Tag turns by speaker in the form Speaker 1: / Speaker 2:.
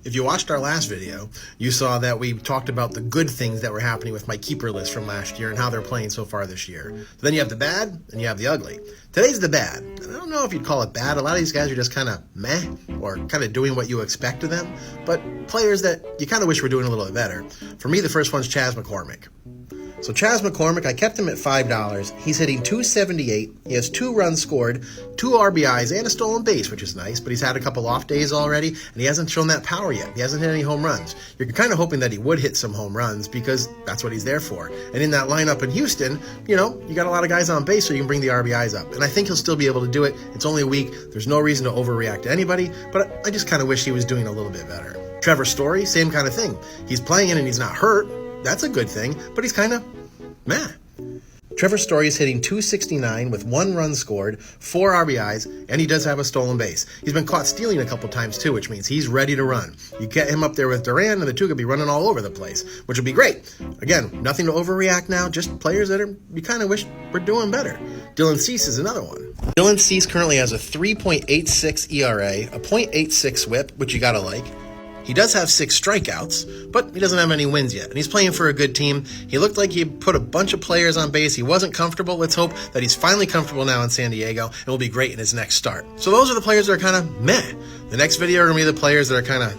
Speaker 1: If you watched our last video, you saw that we talked about the good things that were happening with my keeper list from last year and how they're playing so far this year. So then you have the bad and you have the ugly. Today's the bad. And I don't know if you'd call it bad. A lot of these guys are just kind of meh or kind of doing what you expect of them, but players that you kind of wish were doing a little bit better. For me, the first one's Chas McCormick. So Chas McCormick, I kept him at $5. He's hitting .278. He has 2 runs scored, 2 RBIs, and a stolen base, which is nice, but he's had a couple off days already, and he hasn't shown that power yet. He hasn't hit any home runs. You're kind of hoping that he would hit some home runs because that's what he's there for. And in that lineup in Houston, you got a lot of guys on base so you can bring the RBIs up. And I think he'll still be able to do it. It's only a week. There's no reason to overreact to anybody, but I just kind of wish he was doing a little bit better. Trevor Story, same kind of thing. He's playing and he's not hurt. That's a good thing, but he's kind of meh. Trevor Story is hitting .269 with 1 run scored, 4 RBIs, and he does have a stolen base. He's been caught stealing a couple times too, which means he's ready to run. You get him up there with Duran, and the two could be running all over the place, which would be great. Again, nothing to overreact now, just players that you kind of wish were doing better. Dylan Cease is another one. Dylan Cease currently has a 3.86 ERA, a .86 whip, which you gotta like. He does have 6 strikeouts, but he doesn't have any wins yet, and he's playing for a good team. He looked like he put a bunch of players on base. He wasn't comfortable. Let's hope that he's finally comfortable now in San Diego and will be great in his next start. So those are the players that are kind of meh. The next video are going to be the players that are kind of